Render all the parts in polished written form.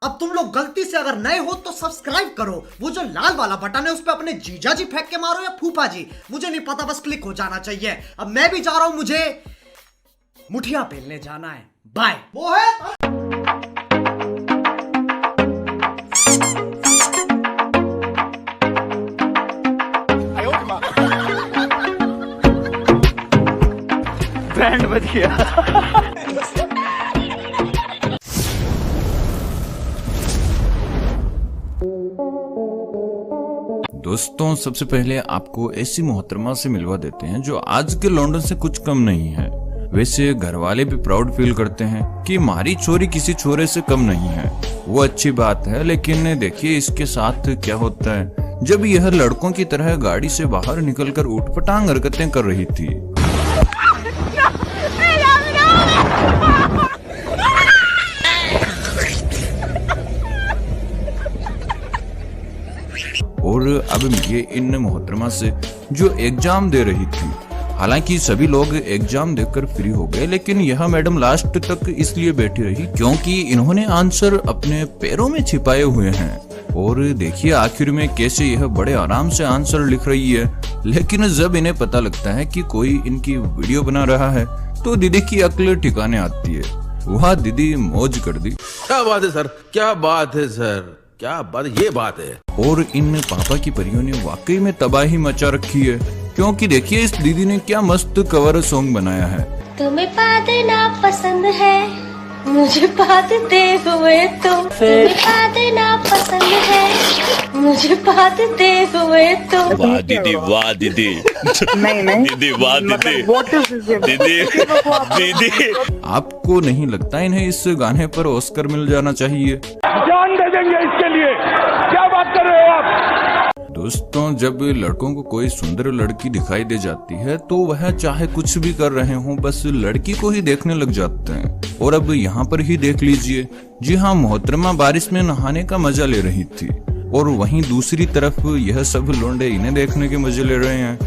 अब तुम लोग गलती से अगर नए हो तो सब्सक्राइब करो, वो जो लाल वाला बटन है उस पर अपने जीजा जी फेंक के मारो या फूफा जी, मुझे नहीं पता, बस क्लिक हो जाना चाहिए। अब मैं भी जा रहा हूं, मुझे मुठिया पेलने जाना है। बाय। मोहित बैंड बज गया। दोस्तों, सबसे पहले आपको ऐसी मोहतरमा से मिलवा देते हैं जो आज के लॉन्डन से कुछ कम नहीं है। वैसे घर वाले भी प्राउड फील करते हैं कि हमारी छोरी किसी छोरे से कम नहीं है, वो अच्छी बात है। लेकिन देखिए इसके साथ क्या होता है जब यह लड़कों की तरह गाड़ी से बाहर निकलकर ऊटपटांग हरकतें कर रही थी। और अब ये इन मोहतरमा से जो एग्जाम दे रही थी, हालांकि सभी लोग एग्जाम देकर फ्री हो गए, लेकिन यह मैडम लास्ट तक इसलिए बैठी रही क्योंकि इन्होंने आंसर अपने पैरों में छिपाए हुए हैं। और देखिए आखिर में कैसे यह बड़े आराम से आंसर लिख रही है। लेकिन जब इन्हें पता लगता है कि कोई इनकी वीडियो बना रहा है तो दीदी की अक्ल ठिकाने आती है। वह दीदी मौज कर दी। क्या बात है सर, क्या बात है सर, क्या बात, ये बात है। और इन पापा की परियों ने वाकई में तबाही मचा रखी है, क्योंकि देखिए इस दीदी ने क्या मस्त कवर सॉन्ग बनाया है। तुम्हें पादना पसंद है, मुझे पादते हुए तुम्हें पादना पसंद है, मुझे पादते हुए वाह दीदी, वाह दीदी, नहीं दीदी, वाह दीदी, दीदी, दीदी। आपको नहीं लगता इन्हें इस गाने पर ऑस्कर मिल जाना चाहिए? जान दे देंगे इसके लिए, क्या बात कर रहे हो आप? दोस्तों, जब लड़कों को कोई सुंदर लड़की दिखाई दे जाती है तो वह चाहे कुछ भी कर रहे हों, बस लड़की को ही देखने लग जाते हैं। और अब यहाँ पर ही देख लीजिए, जी हाँ, मोहतरमा बारिश में नहाने का मजा ले रही थी और वहीं दूसरी तरफ यह सब लोंडे इन्हें देखने के मजे ले रहे हैं।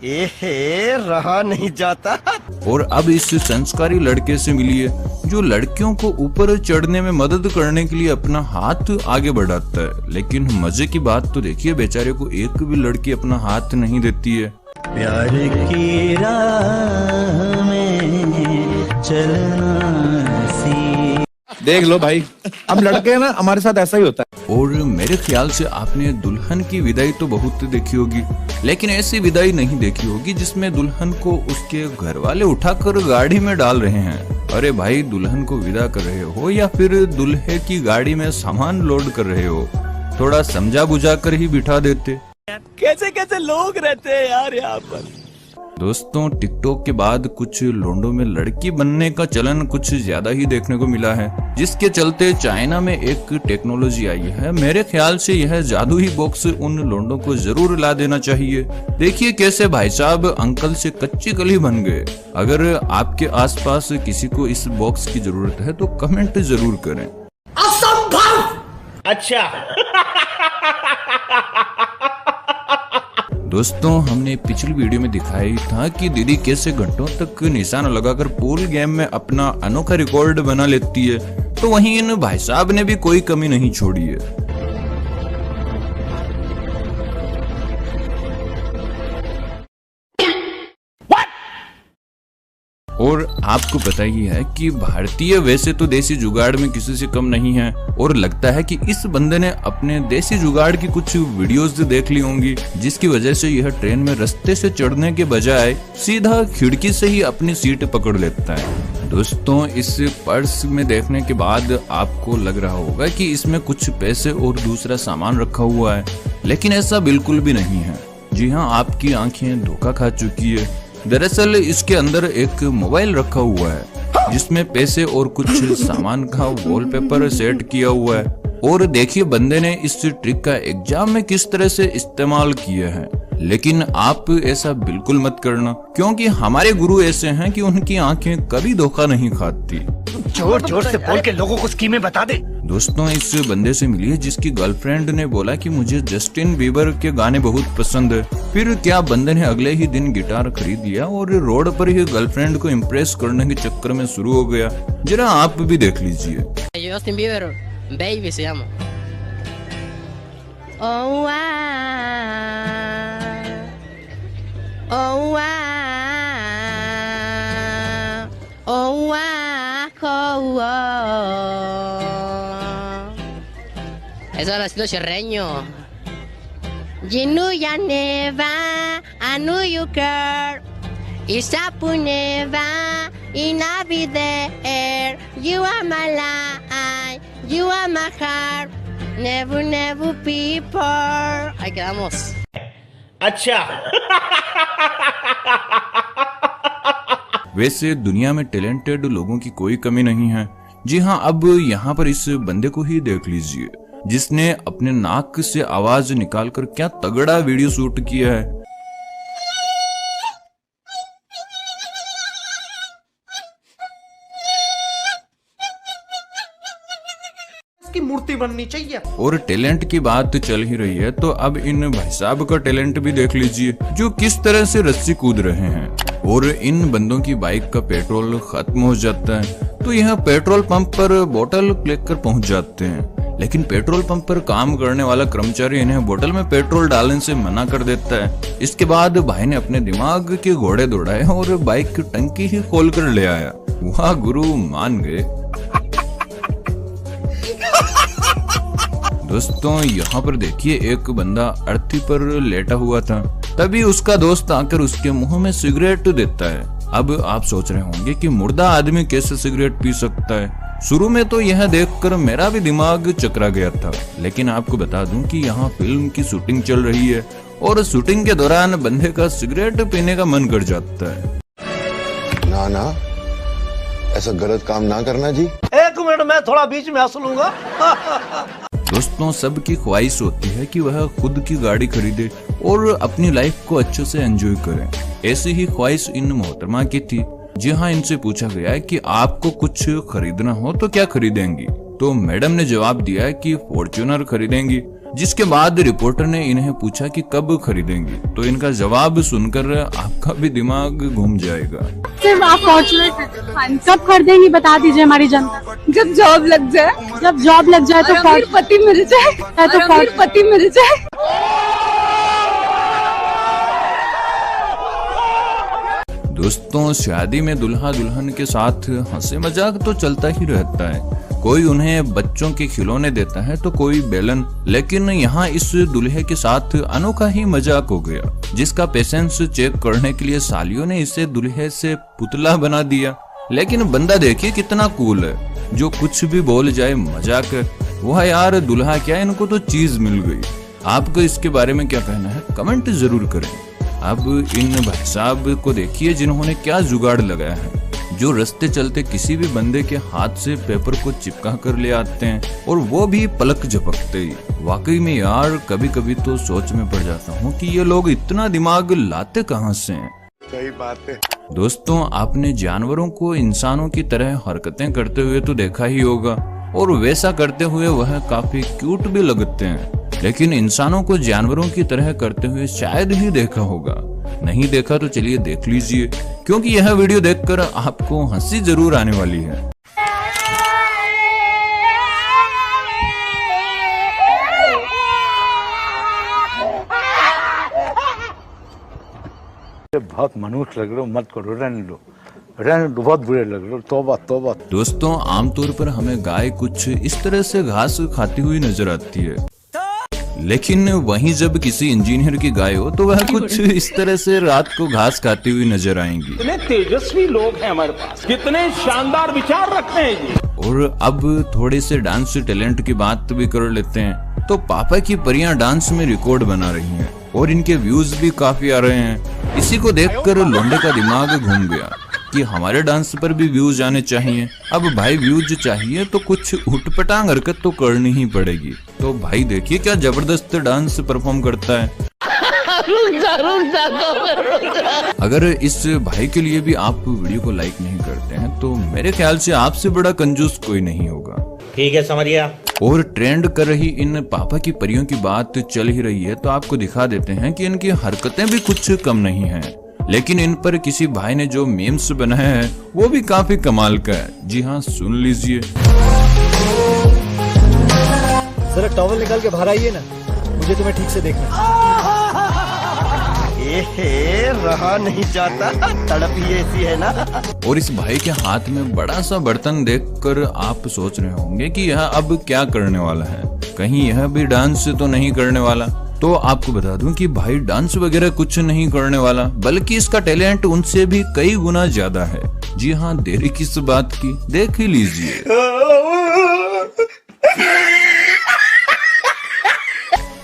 एहे, रहा नहीं जाता। और अब इस संस्कारी लड़के से मिलिए जो लड़कियों को ऊपर चढ़ने में मदद करने के लिए अपना हाथ आगे बढ़ाता है। लेकिन मजे की बात तो देखिए, बेचारे को एक भी लड़की अपना हाथ नहीं देती है। प्यार की राह में चलना सी। देख लो भाई, हम लड़के हैं ना, हमारे साथ ऐसा ही होता है। और मेरे ख्याल से आपने दुल्हन की विदाई तो बहुत देखी होगी, लेकिन ऐसी विदाई नहीं देखी होगी जिसमें दुल्हन को उसके घर वाले उठाकर गाड़ी में डाल रहे हैं। अरे भाई, दुल्हन को विदा कर रहे हो या फिर दुल्हे की गाड़ी में सामान लोड कर रहे हो, थोड़ा समझा बुझा कर ही बिठा देते। कैसे कैसे लोग रहते हैं यार यहाँ पर। दोस्तों, टिकटॉक के बाद कुछ लोंडों में लड़की बनने का चलन कुछ ज्यादा ही देखने को मिला है, जिसके चलते चाइना में एक टेक्नोलॉजी आई है। मेरे ख्याल से यह जादुई बॉक्स उन लोंडों को जरूर ला देना चाहिए। देखिए कैसे भाई साहब अंकल से कच्ची कली बन गए। अगर आपके आसपास किसी को इस बॉक्स की जरूरत है तो कमेंट जरूर करें। असंभव। अच्छा। दोस्तों, हमने पिछली वीडियो में दिखाई था कि दीदी कैसे घंटों तक निशाना लगाकर पूल गेम में अपना अनोखा रिकॉर्ड बना लेती है, तो वहीं इन भाई साहब ने भी कोई कमी नहीं छोड़ी है। और आपको पता ही है कि भारतीय वैसे तो देसी जुगाड़ में किसी से कम नहीं है, और लगता है कि इस बंदे ने अपने देसी जुगाड़ की कुछ वीडियोस देख ली होंगी, जिसकी वजह से यह ट्रेन में रास्ते से चढ़ने के बजाय सीधा खिड़की से ही अपनी सीट पकड़ लेता है। दोस्तों, इस पर्स में देखने के बाद आपको लग रहा होगा कि इसमें कुछ पैसे और दूसरा सामान रखा हुआ है, लेकिन ऐसा बिल्कुल भी नहीं है। जी हाँ, आपकी आंखें धोखा खा चुकी है। दरअसल इसके अंदर एक मोबाइल रखा हुआ है जिसमें पैसे और कुछ सामान का वॉलपेपर सेट किया हुआ है। और देखिए बंदे ने इस ट्रिक का एग्जाम में किस तरह से इस्तेमाल किया है। लेकिन आप ऐसा बिल्कुल मत करना, क्योंकि हमारे गुरु ऐसे हैं कि उनकी आंखें कभी धोखा नहीं खाती। जोर जोर से बोल के लोगों को स्कीमें बता दे। दोस्तों इस बंदे से मिलिए जिसकी गर्लफ्रेंड ने बोला कि मुझे जस्टिन बीबर के गाने बहुत पसंद है। फिर क्या बंदे ने अगले ही दिन गिटार खरीद लिया और रोड पर ही गर्लफ्रेंड को इम्प्रेस करने के चक्कर में शुरू हो गया। जरा आप भी देख लीजिए। Justin Bieber, Baby se llama. Oh, oh, oh, oh, Eso lo estilo chirreño. Jinuya neva, anu you care. Isapu neva, inavider. You are my life, you are my heart. Never, never people. Ahí quedamos. अच्छा। वैसे दुनिया में talented लोगों की कोई कमी नहीं है। जी हाँ, अब यहाँ पर इस बंदे को ही देख लीजिए जिसने अपने नाक से आवाज निकालकर क्या तगड़ा वीडियो शूट किया है। की मूर्ति बननी चाहिए। और टैलेंट की बात चल ही रही है तो अब इन भाई साहब का टैलेंट भी देख लीजिए जो किस तरह से रस्सी कूद रहे हैं। और इन बंदों की बाइक का पेट्रोल खत्म हो जाता है तो यह पेट्रोल पंप पर बोतल लेकर पहुंच जाते हैं, लेकिन पेट्रोल पंप पर काम करने वाला कर्मचारी इन्हें बोतल में पेट्रोल डालने से मना कर देता है। इसके बाद भाई ने अपने दिमाग के घोड़े दौड़ाए और बाइक की टंकी ही खोल कर ले आया। वाह गुरु, मान गए। दोस्तों यहाँ पर देखिए एक बंदा अर्थी पर लेटा हुआ था, तभी उसका दोस्त आकर उसके मुंह में सिगरेट देता है। अब आप सोच रहे होंगे कि मुर्दा आदमी कैसे सिगरेट पी सकता है। शुरू में तो यह देखकर मेरा भी दिमाग चकरा गया था, लेकिन आपको बता दूं कि यहाँ फिल्म की शूटिंग चल रही है और शूटिंग के दौरान बंदे का सिगरेट पीने का मन कर जाता है। ना ना, ऐसा गलत काम ना करना जी। 1 मिनट में थोड़ा बीच में हंस लूंगा। दोस्तों सबकी ख्वाहिश होती है कि वह खुद की गाड़ी खरीदे और अपनी लाइफ को अच्छे से एंजॉय करें। ऐसी ही ख्वाहिश इन मोहतरमा की थी। जी हाँ, इनसे पूछा गया है कि आपको कुछ खरीदना हो तो क्या खरीदेंगी, तो मैडम ने जवाब दिया है कि फॉर्च्यूनर खरीदेंगी। जिसके बाद रिपोर्टर ने इन्हें पूछा कि कब खरीदेंगी, तो इनका जवाब सुनकर आपका भी दिमाग घूम जाएगा। सिर्फ आप फॉर्च्यूनर कब खरीदेंगी बता दीजिए हमारी जनता। जब जॉब लग जाए। जब जॉब लग जाए तो पति मिल जाए तो पति मिल जाए। दोस्तों शादी में दुल्हा दुल्हन के साथ हंसी मजाक तो चलता ही रहता है। कोई उन्हें बच्चों के खिलौने देता है तो कोई बेलन, लेकिन यहाँ इस दूल्हे के साथ अनोखा ही मजाक हो गया, जिसका पेशेंस चेक करने के लिए सालियों ने इसे दूल्हे से पुतला बना दिया। लेकिन बंदा देखिए कितना कूल है, जो कुछ भी बोल जाए मजाक है। वह यार दूल्हा क्या, इनको तो चीज मिल गई। आपको इसके बारे में क्या कहना है, कमेंट जरूर करें। अब इन भाई साहब को देखिए जिन्होंने क्या जुगाड़ लगाया है, जो रास्ते चलते किसी भी बंदे के हाथ से पेपर को चिपका कर ले आते हैं और वो भी पलक झपकते ही। वाकई में यार कभी कभी तो सोच में पड़ जाता हूँ कि ये लोग इतना दिमाग लाते कहाँ से हैं। सही बात है। दोस्तों आपने जानवरों को इंसानों की तरह हरकतें करते हुए तो देखा ही होगा, और वैसा करते हुए वह काफी क्यूट भी लगते हैं, लेकिन इंसानों को जानवरों की तरह करते हुए शायद ही देखा होगा। नहीं देखा तो चलिए देख लीजिए, क्योंकि यह वीडियो देखकर आपको हंसी जरूर आने वाली है। बहुत मनुष्य लग रहे हो, मत करो, रहने दो, बहुत बुरे लग रहे हो। तौबा तौबा। दोस्तों आमतौर पर हमें गाय कुछ इस तरह से घास खाती हुई नजर आती है, लेकिन वहीं जब किसी इंजीनियर की गाय हो तो वह कुछ इस तरह से रात को घास खाती हुई नजर आएंगी। कितने तेजस्वी लोग हैं हमारे पास, कितने शानदार विचार रखते हैं जी। और अब थोड़े से डांस टैलेंट की बात भी कर लेते हैं, तो पापा की परियां डांस में रिकॉर्ड बना रही हैं और इनके व्यूज भी काफी आ रहे हैं। इसी को देखकर लोंडे का दिमाग घूम गया कि हमारे डांस पर भी व्यूज आने चाहिए। अब भाई व्यूज चाहिए तो कुछ उठपटांग हरकत तो करनी ही पड़ेगी। तो भाई देखिए क्या जबरदस्त डांस परफॉर्म करता है। अगर इस भाई के लिए भी आप वीडियो को लाइक नहीं करते हैं तो मेरे ख्याल से आपसे बड़ा कंजूस कोई नहीं होगा। ठीक है, समझ गया। और ट्रेंड कर रही इन पापा की परियों की बात चल ही रही है तो आपको दिखा देते हैं कि इनकी हरकतें भी कुछ कम नहीं हैं। लेकिन इन पर किसी भाई ने जो मीम्स बनाया है वो भी काफी कमाल का है। जी हाँ, सुन लीजिए। जरा टॉवल निकाल के बाहर आइए ना, मुझे तुम्हें ठीक से देखना। रहा नहीं जाता, तड़प ही ऐसी है ना। और इस भाई के हाथ में बड़ा सा बर्तन देखकर आप सोच रहे होंगे कि यह अब क्या करने वाला है, कहीं यह भी डांस तो नहीं करने वाला। तो आपको बता दूं कि भाई डांस वगैरह कुछ नहीं करने वाला, बल्कि इसका टैलेंट उनसे भी कई गुना ज्यादा है। जी हाँ, देरी किस बात की, देख ही लीजिए।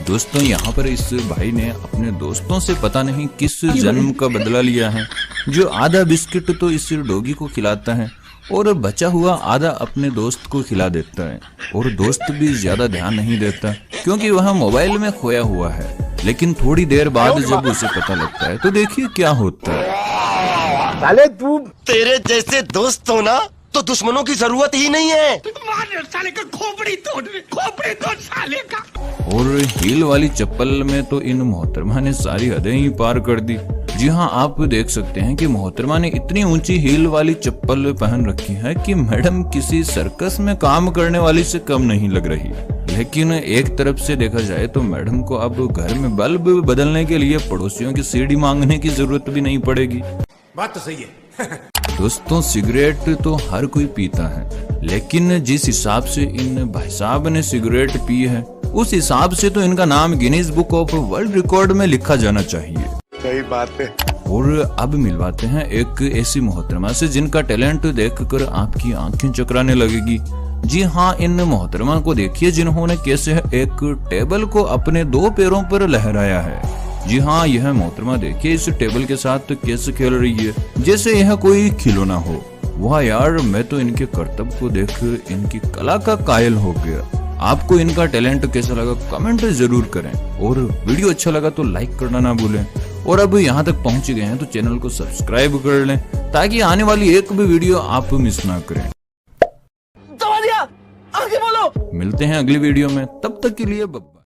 दोस्तों, यहाँ पर इस भाई ने अपने दोस्तों से पता नहीं किस जन्म का बदला लिया है, जो आधा बिस्किट तो इस डॉगी को खिलाता है और बचा हुआ आधा अपने दोस्त को खिला देता है। और दोस्त भी ज्यादा ध्यान नहीं देता क्योंकि वह मोबाइल में खोया हुआ है। लेकिन थोड़ी देर बाद जब उसे पता लगता है तो देखिए क्या होता है। साले तू, तेरे जैसे दोस्त हो ना तो दुश्मनों की जरूरत ही नहीं है। साले का खोपड़ी तोड़ साले का। और हील वाली चप्पल में तो इन मोहतरमा ने सारी हदें ही पार कर दी। जी हाँ, आप देख सकते हैं कि मोहतरमा ने इतनी ऊंची हील वाली चप्पल पहन रखी है कि मैडम किसी सर्कस में काम करने वाली से कम नहीं लग रही। लेकिन एक तरफ से देखा जाए तो मैडम को अब घर में बल्ब बदलने के लिए पड़ोसियों की सीढ़ी मांगने की जरूरत भी नहीं पड़ेगी। बात तो सही है। दोस्तों, सिगरेट तो हर कोई पीता है, लेकिन जिस हिसाब से इन भाई साहब ने सिगरेट पी है उस हिसाब से तो इनका नाम Guinness book of world record में लिखा जाना चाहिए। सही बात है। और अब मिलवाते हैं एक ऐसी मोहतरमा से जिनका टैलेंट देखकर आपकी आंखें चकराने लगेगी। जी हाँ, इन मोहतरमा को देखिए जिन्होंने कैसे एक टेबल को अपने 2 पैरों पर लहराया है। जी हाँ, यह मोहतरमा देखिए इस टेबल के साथ कैसे खेल रही है, जैसे यह कोई खिलौना हो। वाह यार, मैं तो इनके कर्तव्य को देखकर इनकी कला का कायल हो गया। आपको इनका टैलेंट कैसा लगा कमेंट जरूर करें, और वीडियो अच्छा लगा तो लाइक करना ना भूलें। और अब यहाँ तक पहुँच गए हैं तो चैनल को सब्सक्राइब कर लें ताकि आने वाली एक भी वीडियो आप मिस ना करें। आगे बोलो। मिलते हैं अगली वीडियो में, तब तक के लिए